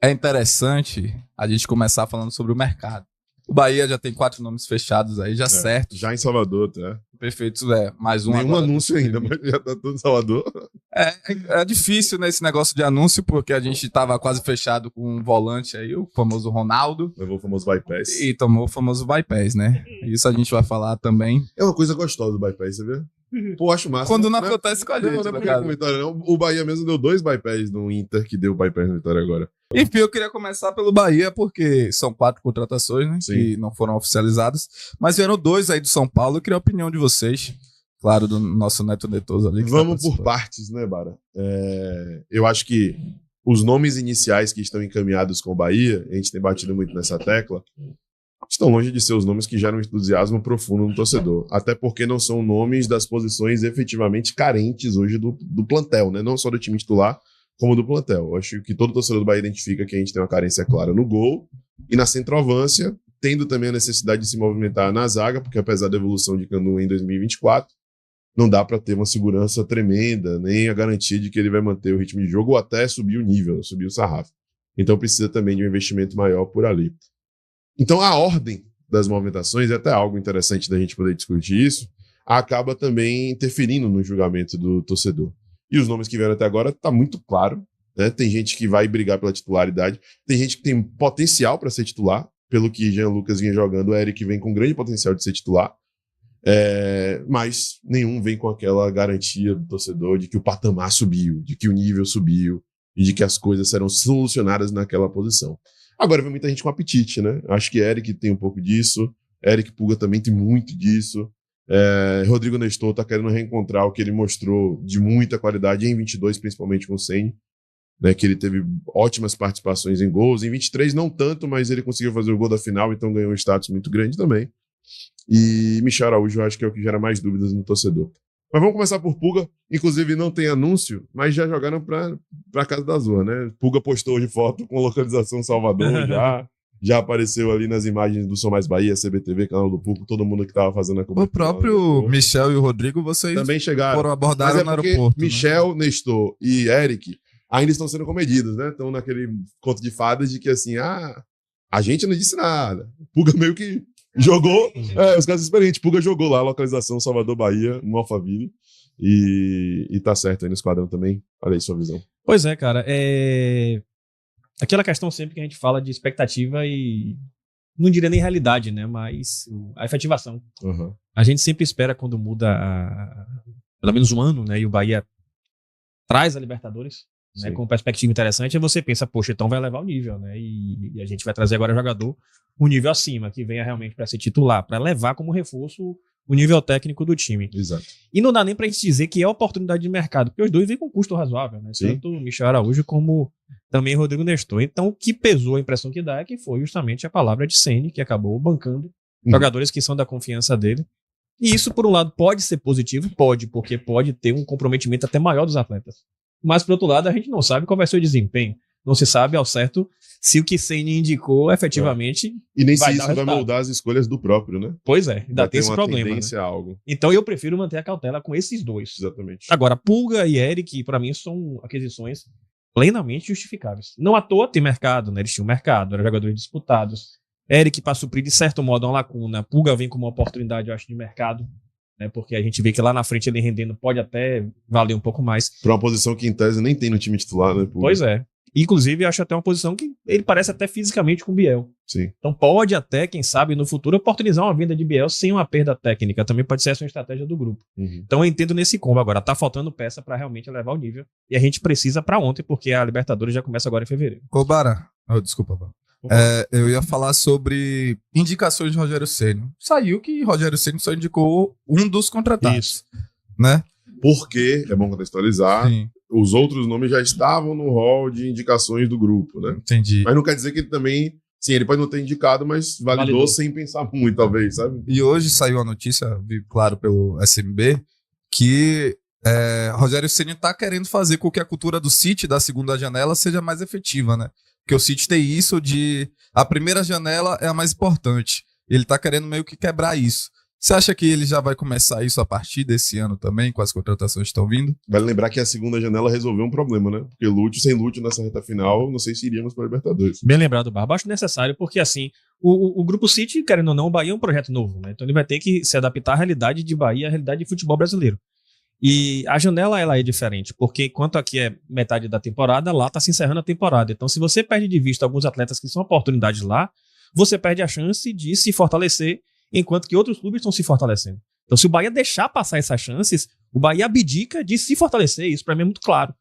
é interessante a gente começar falando sobre o mercado. O Bahia já tem 4 nomes fechados aí, já certo. Já em Salvador, tá? Perfeito, mais um Nenhum agora. anúncio ainda, mas já tá tudo em Salvador. É difícil, né, esse negócio de anúncio, porque a gente tava quase fechado com um volante aí, o famoso Ronaldo. Levou o famoso bypass. E tomou o famoso bypass, né? Isso a gente vai falar também. É uma coisa gostosa do bypass, você vê? Pô, acho massa. Quando não acontece com a gente, não é no porque caso. com Vitória, não. O Bahia mesmo deu 2 bypass no Inter, que deu bypass no Vitória agora. Enfim, eu queria começar pelo Bahia, porque são 4 contratações, né? Sim. Que não foram oficializadas. Mas vieram 2 aí do São Paulo. Eu queria a opinião de vocês. Claro, do nosso Neto Netoso ali. Que Vamos tá por partes, né, Bara? Eu acho que os nomes iniciais que estão encaminhados com o Bahia, a gente tem batido muito nessa tecla, estão longe de ser os nomes que geram entusiasmo profundo no torcedor. Até porque não são nomes das posições efetivamente carentes hoje do plantel, né? Não só do time titular, como do plantel. Eu acho que todo torcedor do Bahia identifica que a gente tem uma carência clara no gol e na centroavância, tendo também a necessidade de se movimentar na zaga, porque apesar da evolução de Canu em 2024, não dá para ter uma segurança tremenda, nem a garantia de que ele vai manter o ritmo de jogo ou até subir o nível, subir o sarrafo. Então precisa também de um investimento maior por ali. Então a ordem das movimentações, é até algo interessante da gente poder discutir isso, acaba também interferindo no julgamento do torcedor. E os nomes que vieram até agora tá muito claro, né? Tem gente que vai brigar pela titularidade, tem gente que tem potencial para ser titular, pelo que Jean Lucas vinha jogando, o Eric vem com grande potencial de ser titular, mas nenhum vem com aquela garantia do torcedor de que o patamar subiu, de que o nível subiu e de que as coisas serão solucionadas naquela posição. Agora vem muita gente com apetite, né? Acho que Eric tem um pouco disso, Eric Puga também tem muito disso. Rodrigo Nestor tá querendo reencontrar o que ele mostrou de muita qualidade em 22, principalmente com o Ceni, né, que ele teve ótimas participações em gols. Em 23 não tanto, mas ele conseguiu fazer o gol da final, então ganhou um status muito grande também. E Michel Araújo eu acho que é o que gera mais dúvidas no torcedor. Mas vamos começar por Puga. Inclusive não tem anúncio, mas já jogaram pra Casa da Zoa, né? Puga postou hoje foto com localização Salvador já apareceu ali nas imagens do Som Mais Bahia, CBTV, canal do Puga, todo mundo que tava fazendo a cobertura. O próprio Michel e o Rodrigo, vocês também chegaram. foram abordados no aeroporto. Michel, né? Nestor e Eric ainda estão sendo comedidos, né? Estão naquele conto de fadas de que assim, a gente não disse nada. Puga meio que jogou, os caras experientes, Puga jogou lá a localização Salvador, Bahia, no Alphaville, e tá certo aí no esquadrão também. Olha aí sua visão. Pois é, cara, aquela questão sempre que a gente fala de expectativa e não diria nem realidade, né, mas a efetivação. Uhum. A gente sempre espera quando muda pelo menos um ano, né, e o Bahia traz a Libertadores, né, com perspectiva interessante, aí você pensa, poxa, então vai elevar o nível, né, e a gente vai trazer agora jogador um nível acima, que venha realmente para ser titular, para levar como reforço o nível técnico do time. Exato. E não dá nem pra gente dizer que é oportunidade de mercado, porque os dois vêm com custo razoável, né? Sim. Tanto o Michel Araújo como também o Rodrigo Nestor. Então, o que pesou, a impressão que dá é que foi justamente a palavra de Ceni, que acabou bancando jogadores que são da confiança dele. E isso, por um lado, pode ser positivo, porque pode ter um comprometimento até maior dos atletas. Mas, por outro lado, a gente não sabe qual vai ser o desempenho. Não se sabe ao certo se o que Ceni indicou efetivamente E nem se vai dar isso vai resultado. moldar as escolhas do próprio, né? Pois é, ainda Vai tem ter esse uma problema. Né? tendência a algo. Então eu prefiro manter a cautela com esses dois. Exatamente. Agora, Pulga e Eric, pra mim, são aquisições plenamente justificáveis. Não à toa tem mercado, né? Eles tinham mercado, eram jogadores disputados. Eric, para suprir de certo modo uma lacuna. Pulga vem como uma oportunidade, eu acho, de mercado, né? Porque a gente vê que lá na frente ele rendendo pode até valer um pouco mais. Pra uma posição que em tese nem tem no time titular, né? Pois é. Inclusive, acho até uma posição que ele parece até fisicamente com o Biel. Sim. Então pode até, quem sabe, no futuro, oportunizar uma venda de Biel sem uma perda técnica. Também pode ser essa uma estratégia do grupo. Uhum. Então eu entendo nesse combo. Agora, tá faltando peça para realmente elevar o nível. E a gente precisa para ontem, porque a Libertadores já começa agora em fevereiro. Ô, Bara. Desculpa, Bara. Eu ia falar sobre indicações de Rogério Ceni. Saiu que Rogério Ceni só indicou um dos contratados. Isso. Né? Porque, é bom contextualizar, Sim, os outros nomes já estavam no hall de indicações do grupo, né? entendi. Mas não quer dizer que ele também... Sim, ele pode não ter indicado, mas validou sem pensar muito, talvez, sabe? E hoje saiu a notícia, claro, pelo SMB, que Rogério Ceni tá querendo fazer com que a cultura do City da segunda janela seja mais efetiva, né? Porque o City tem isso de... A primeira janela é a mais importante. Ele tá querendo meio que quebrar isso. Você acha que ele já vai começar isso a partir desse ano também, com as contratações que estão vindo? Vale lembrar que a segunda janela resolveu um problema, né? Porque Lúcio, sem Lúcio nessa reta final, não sei se iríamos para a Libertadores. Bem lembrado, Barba. Acho necessário, porque assim, o Grupo City, querendo ou não, o Bahia é um projeto novo, né? Então ele vai ter que se adaptar à realidade de Bahia, à realidade de futebol brasileiro. E a janela, ela é diferente, porque enquanto aqui é metade da temporada, lá tá se encerrando a temporada. Então se você perde de vista alguns atletas que são oportunidades lá, você perde a chance de se fortalecer, enquanto que outros clubes estão se fortalecendo. Então se o Bahia deixar passar essas chances, o Bahia abdica de se fortalecer, isso pra mim é muito claro.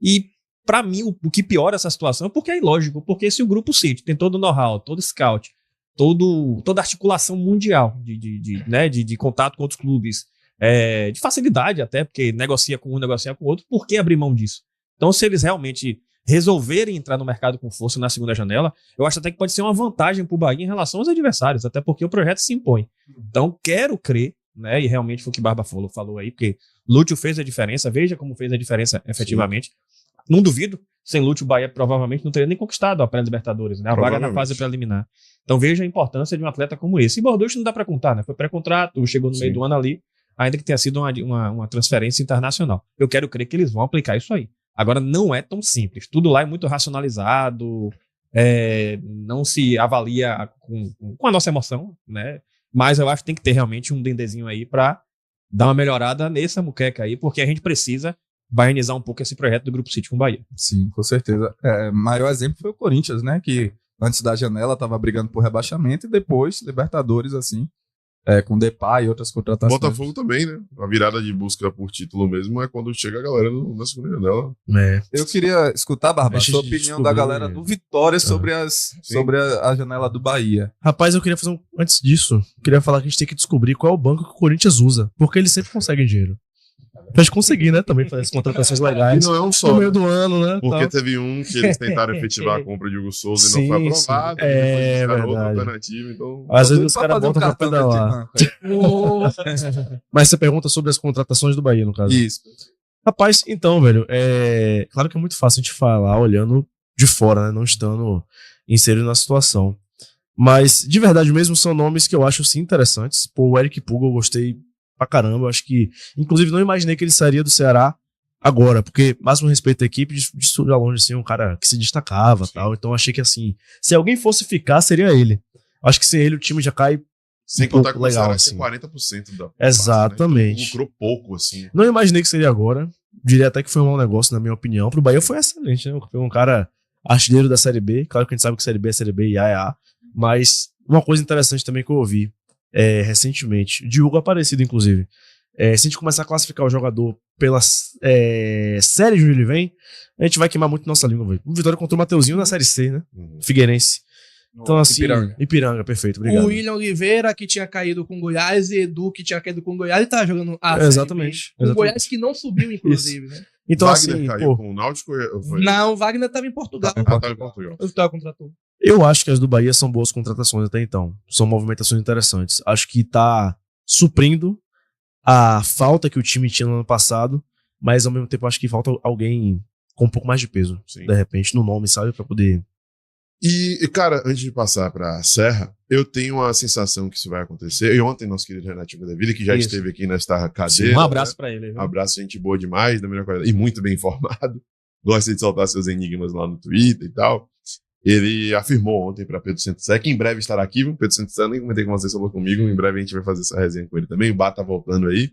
E pra mim, o que piora essa situação é porque é ilógico, porque se o Grupo City tem todo o know-how, todo scout, toda a articulação mundial de contato com outros clubes, de facilidade até, porque negocia com um, negocia com o outro, por que abrir mão disso? Então se eles realmente resolverem entrar no mercado com força na segunda janela, eu acho até que pode ser uma vantagem pro Bahia em relação aos adversários, até porque o projeto se impõe. Então quero crer, né, e realmente foi o que Barba falou aí, porque Lúcio fez a diferença, veja como fez a diferença efetivamente. Sim. Não duvido, sem Lúcio o Bahia provavelmente não teria nem conquistado a pré-Libertadores, né, a vaga na fase preliminar. Então veja a importância de um atleta como esse. E Borducho não dá para contar, né, foi pré-contrato, chegou no meio do ano ali, ainda que tenha sido uma transferência internacional. Eu quero crer que eles vão aplicar isso aí. Agora, não é tão simples. Tudo lá é muito racionalizado, não se avalia com a nossa emoção, né? Mas eu acho que tem que ter realmente um dendezinho aí para dar uma melhorada nessa muqueca aí, porque a gente precisa baianizar um pouco esse projeto do Grupo City com o Bahia. Sim, com certeza. Maior exemplo foi o Corinthians, né? Que antes da janela estava brigando por rebaixamento e depois Libertadores, assim, com Depay e outras contratações. Botafogo também, né? A virada de busca por título mesmo é quando chega a galera na segunda janela. Eu queria escutar, Barba, a sua opinião da galera do Vitória sobre a janela do Bahia. Rapaz, eu queria fazer antes disso, queria falar que a gente tem que descobrir qual é o banco que o Corinthians usa, porque eles sempre conseguem dinheiro. Pra gente conseguir, né? Também fazer as contratações legais. E não é um só. No meio do ano, né? Porque tal. teve um que eles tentaram efetivar a compra de Hugo Souza e não foi aprovado. Sim. Depois outra alternativa. Então... Às vezes os caras botam pra pedalar. Mas você pergunta sobre as contratações do Bahia, no caso. Isso. Rapaz, então, velho, claro que é muito fácil a gente falar olhando de fora, né? Não estando inserido na situação. Mas, de verdade mesmo, são nomes que eu acho, sim, interessantes. Pô, o Eric Puga eu gostei pra caramba, eu acho que, inclusive, não imaginei que ele sairia do Ceará agora, porque, máximo respeito à equipe, de longe, assim, um cara que se destacava e tal, então achei que, assim, se alguém fosse ficar, seria ele. Acho que sem ele o time já cai sem contar com legal, o assim. 40% da exatamente. Né? Então, lucrou pouco, assim. Não imaginei que seria agora, diria até que foi um mau negócio, na minha opinião. Pro Bahia foi excelente, né? Foi um cara artilheiro da Série B, claro que a gente sabe que Série B é Série B e A é A, mas uma coisa interessante também que eu ouvi recentemente, de Hugo Aparecido, inclusive. Se a gente começar a classificar o jogador pelas séries de onde ele vem, a gente vai queimar muito nossa língua, velho. O Vitória contra o Mateuzinho na Série C, né? Figueirense. Então, assim, Ipiranga, perfeito, obrigado. O William Oliveira, que tinha caído com o Goiás, e Edu, que tinha caído com o Goiás, e tava jogando exatamente. Com o Goiás, que não subiu, inclusive, né? Então, Wagner assim, caiu com o Náutico? Não, o Wagner tava em Portugal. Tava em Portugal. O Vitória contratou. Eu acho que as do Bahia são boas contratações até então. São movimentações interessantes. Acho que tá suprindo a falta que o time tinha no ano passado, mas ao mesmo tempo acho que falta alguém com um pouco mais de peso, sim, de repente, no nome, sabe? Pra poder... E, cara, antes de passar pra Serra, eu tenho a sensação que isso vai acontecer. E ontem, nosso querido Renatinho da Vida, que já esteve aqui nesta cadeira. Sim, um abraço pra ele. Um abraço, gente boa demais, da melhor qualidade, e muito bem informado. Gosta de soltar seus enigmas lá no Twitter e tal. Ele afirmou ontem pra Pedro Santos que em breve estará aqui. O Pedro Santos, nem comentei com vocês, falou comigo. Em breve a gente vai fazer essa resenha com ele também. O Bá tá voltando aí.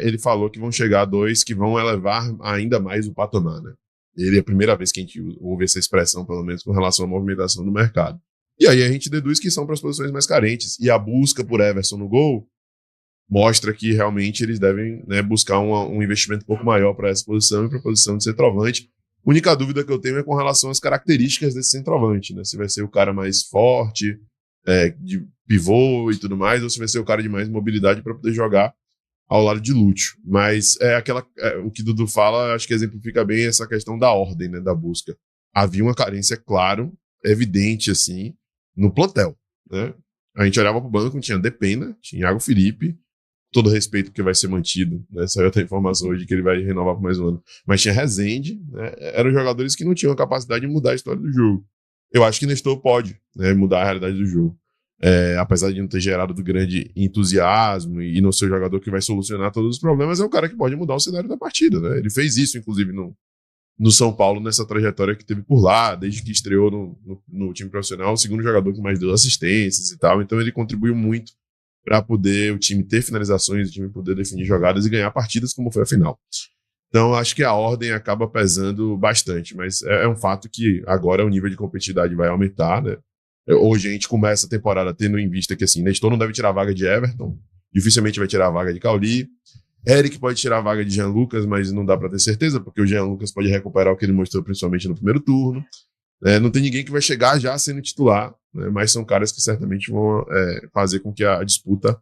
Ele falou que vão chegar 2 que vão elevar ainda mais o patamar, né? Ele é a primeira vez que a gente ouve essa expressão, pelo menos com relação à movimentação do mercado. E aí a gente deduz que são para as posições mais carentes. E a busca por Everson no gol mostra que realmente eles devem, né, buscar um investimento um pouco maior para essa posição e para a posição de centroavante. A única dúvida que eu tenho é com relação às características desse centroavante, né? Se vai ser o cara mais forte, de pivô e tudo mais, ou se vai ser o cara de mais mobilidade para poder jogar ao lado de Lúcio. Mas o que Dudu fala, acho que exemplifica bem essa questão da ordem, né, da busca. Havia uma carência, claro, evidente, assim, no plantel, né? A gente olhava pro banco, tinha Depena, tinha Iago Felipe, todo respeito que vai ser mantido, né? Saiu até a informação hoje que ele vai renovar por mais um ano. Mas tinha Rezende, né? Eram jogadores que não tinham a capacidade de mudar a história do jogo. Eu acho que Nestor pode, né, mudar a realidade do jogo. apesar de não ter gerado grande entusiasmo e não ser o jogador que vai solucionar todos os problemas, é um cara que pode mudar o cenário da partida, né? Ele fez isso, inclusive, no São Paulo, nessa trajetória que teve por lá, desde que estreou no time profissional, o segundo jogador que mais deu assistências e tal. Então ele contribuiu muito para poder o time ter finalizações, o time poder definir jogadas e ganhar partidas, como foi a final. Então acho que a ordem acaba pesando bastante, mas é um fato que agora o nível de competitividade vai aumentar, né? Hoje a gente começa a temporada tendo em vista que assim, Nestor não deve tirar a vaga de Everton, dificilmente vai tirar a vaga de Cauli. Eric pode tirar a vaga de Jean Lucas, mas não dá para ter certeza, porque o Jean Lucas pode recuperar o que ele mostrou principalmente no primeiro turno. Não tem ninguém que vai chegar já sendo titular, né? Mas são caras que certamente vão fazer com que a disputa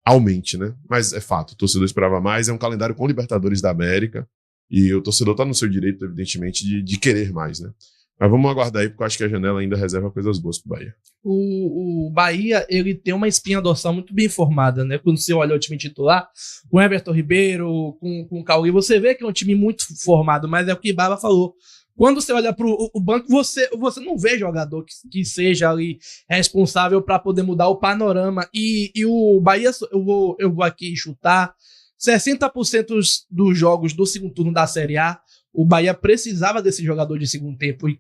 aumente, né? Mas é fato, o torcedor esperava mais, é um calendário com Libertadores da América, e o torcedor está no seu direito, evidentemente, de querer mais, né? Mas vamos aguardar aí, porque eu acho que a janela ainda reserva coisas boas pro Bahia. O Bahia, ele tem uma espinha dorsal muito bem formada, né? Quando você olha o time titular, com Everton Ribeiro, com o Cauli, você vê que é um time muito formado, mas é o que Baba falou. Quando você olha pro o banco, você não vê jogador que seja ali responsável para poder mudar o panorama. E o Bahia, eu vou aqui chutar, 60% dos jogos do segundo turno da Série A, o Bahia precisava desse jogador de segundo tempo e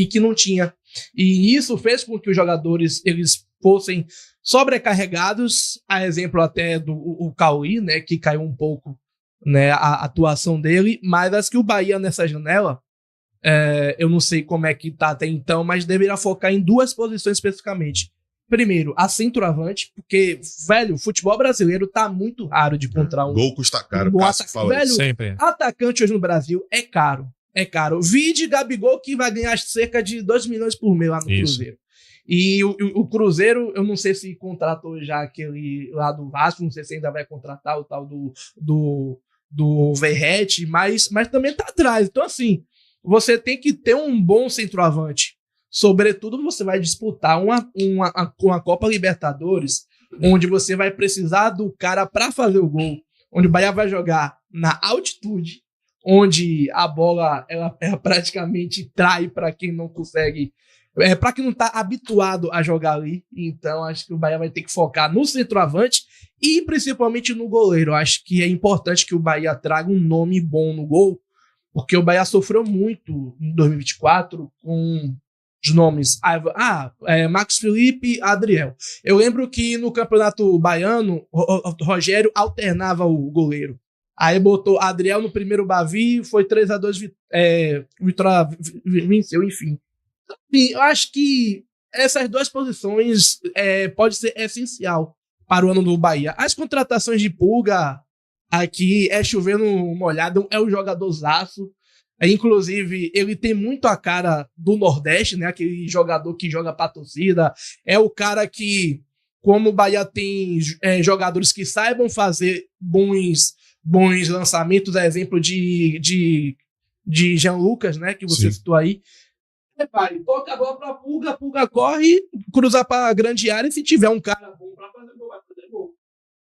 que não tinha. E isso fez com que os jogadores eles fossem sobrecarregados, a exemplo até do Cauli, né, que caiu um pouco, né, a atuação dele, mas acho que o Bahia nessa janela, eu não sei como é que tá até então, mas deveria focar em duas posições especificamente. Primeiro, a centroavante, porque, velho, o futebol brasileiro tá muito raro de encontrar um... Gol custa caro, bom Cássio fala velho, isso. Sempre. Atacante hoje no Brasil é caro. É caro. Vide Gabigol, que vai ganhar cerca de 2 milhões por mês lá no Isso. Cruzeiro. E o Cruzeiro, eu não sei se contratou já aquele lá do Vasco, não sei se ainda vai contratar o tal do Verratti, mas também tá atrás. Então, assim, você tem que ter um bom centroavante. Sobretudo, você vai disputar uma Copa Libertadores, onde você vai precisar do cara para fazer o gol, onde o Bahia vai jogar na altitude, onde a bola ela praticamente trai para quem não consegue, para quem não tá habituado a jogar ali. Então, acho que o Bahia vai ter que focar no centroavante e principalmente no goleiro. Acho que é importante que o Bahia traga um nome bom no gol, porque o Bahia sofreu muito em 2024 com os nomes Marcos Felipe, Adriel. Eu lembro que no Campeonato Baiano, o Rogério alternava o goleiro. Aí botou Adriel no primeiro Bavi, foi 3-2, Vitória venceu, enfim. Eu acho que essas duas posições pode ser essencial para o ano do Bahia. As contratações de Pulga, aqui é chovendo molhado, é um jogadorzaço. Inclusive, ele tem muito a cara do Nordeste, né? Aquele jogador que joga pra torcida. É o cara que, como o Bahia tem jogadores que saibam fazer bons lançamentos, exemplo de Jean Lucas, né? Que você citou aí. Vai, toca a bola pra Pulga corre, cruza pra grande área, e se tiver um cara bom pra fazer gol, vai fazer gol.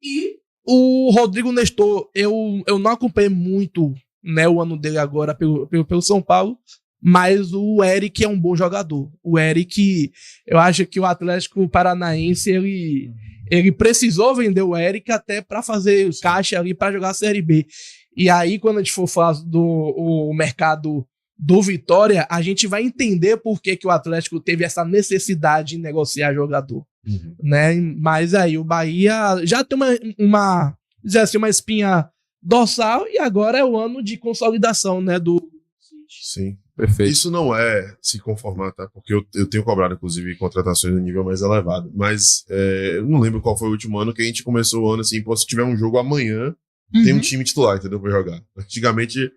E o Rodrigo Nestor, eu não acompanhei muito, né, o ano dele agora pelo São Paulo, mas o Eric é um bom jogador. O Eric, eu acho que o Atlético Paranaense, ele precisou vender o Eric até para fazer caixa ali para jogar a Série B. E aí, quando a gente for falar do mercado do Vitória, a gente vai entender por que o Atlético teve essa necessidade de negociar jogador. Né? Mas aí o Bahia já tem uma espinha dorsal e agora é o ano de consolidação, né, do Sim, Perfeito. Isso não é se conformar, tá? Porque eu tenho cobrado, inclusive, contratações no nível mais elevado. Mas eu não lembro qual foi o último ano que a gente começou o ano assim, pô, se tiver um jogo amanhã, tem um time titular, entendeu? Pra jogar. Antigamente,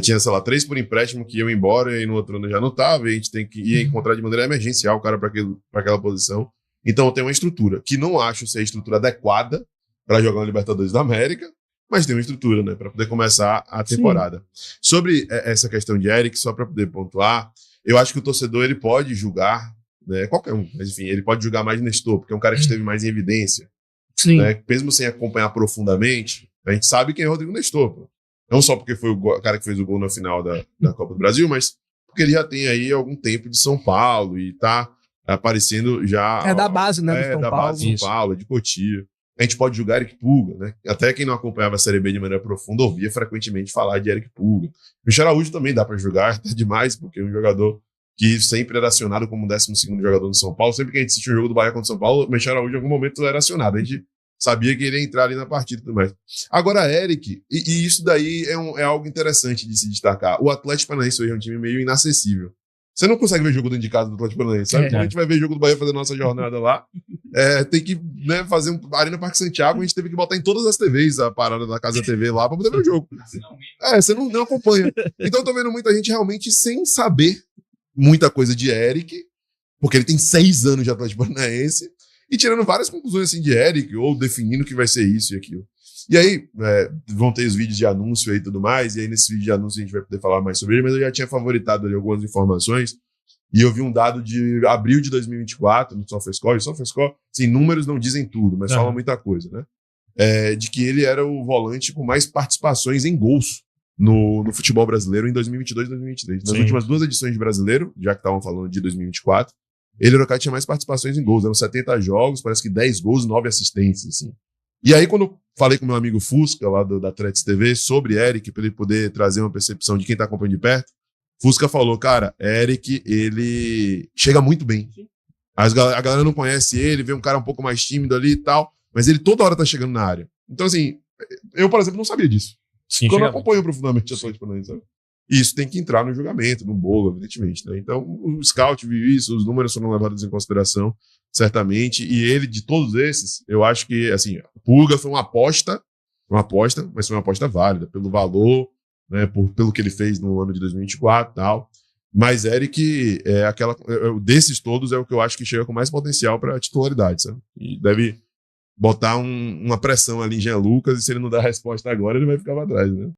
tinha, sei lá, 3 por empréstimo que iam embora e no outro ano já não tava, e a gente tem que ir encontrar de maneira emergencial o cara pra aquela posição. Então tem uma estrutura, que não acho ser a estrutura adequada pra jogar na Libertadores da América, mas tem uma estrutura, né, para poder começar a temporada. Sim. Sobre essa questão de Eric, só para poder pontuar, eu acho que o torcedor ele pode julgar, né, qualquer um, mas enfim, ele pode julgar mais Nestor, porque é um cara que esteve mais em evidência. Sim. Né, mesmo sem acompanhar profundamente, a gente sabe quem é Rodrigo Nestor. Pô. Não só porque foi o cara que fez o gol na final da Copa do Brasil, mas porque ele já tem aí algum tempo de São Paulo e tá aparecendo já. É da base, né? Do São da Paulo. base do São Paulo, de Cotia. A gente pode julgar Eric Pulga, né? Até quem não acompanhava a Série B de maneira profunda ouvia frequentemente falar de Eric Pulga. Michel Araújo também dá pra julgar, até demais, porque é um jogador que sempre era acionado como 12º jogador do São Paulo. Sempre que a gente assistia um jogo do Bahia contra o São Paulo, o Michel Araújo em algum momento era acionado. A gente sabia que ele ia entrar ali na partida e tudo mais. Agora, Eric, e isso daí é algo interessante de se destacar. O Atlético Paranaense hoje é um time meio inacessível. Você não consegue ver jogo dentro de casa do Atlético Paranaense, sabe? Quando a gente vai ver jogo do Bahia fazer nossa jornada lá, tem que, né, fazer Arena Parque Santiago, a gente teve que botar em todas as TVs a parada da Casa TV lá pra poder ver o jogo. Você não acompanha. Então eu tô vendo muita gente realmente sem saber muita coisa de Eric, porque ele tem 6 anos de Atlético Paranaense, e tirando várias conclusões assim de Eric, ou definindo que vai ser isso e aquilo. E aí, vão ter os vídeos de anúncio aí e tudo mais, e aí nesse vídeo de anúncio a gente vai poder falar mais sobre ele, mas eu já tinha favoritado ali algumas informações, e eu vi um dado de abril de 2024 no SofaScore. O SofaScore, assim, números não dizem tudo, mas falam muita coisa, né? De que ele era o volante com mais participações em gols no futebol brasileiro em 2022 e 2023. Nas últimas 2 edições de Brasileiro, já que estavam falando de 2024, ele era o cara que tinha mais participações em gols. Eram 70 jogos, parece que 10 gols e 9 assistências, assim. E aí, quando eu falei com meu amigo Fusca, lá da Threads TV, sobre Eric, para ele poder trazer uma percepção de quem tá acompanhando de perto, Fusca falou, cara, Eric, ele chega muito bem. A galera não conhece ele, vê um cara um pouco mais tímido ali e tal, mas ele toda hora tá chegando na área. Então, assim, eu, por exemplo, não sabia disso. Sim, Porque eu não acompanho profundamente a Atlético Paranaense, sabe? E isso tem que entrar no julgamento, no bolo, evidentemente, né? Então, o scout viu isso, os números foram levados em consideração, certamente, e ele, de todos esses, eu acho que, assim, Pulga foi uma aposta, mas foi uma aposta válida, pelo valor, né, pelo que ele fez no ano de 2024 e tal. Mas Eric, desses todos, é o que eu acho que chega com mais potencial para titularidade, sabe? E deve botar uma pressão ali em Jean Lucas, e se ele não der a resposta agora, ele vai ficar pra trás, né?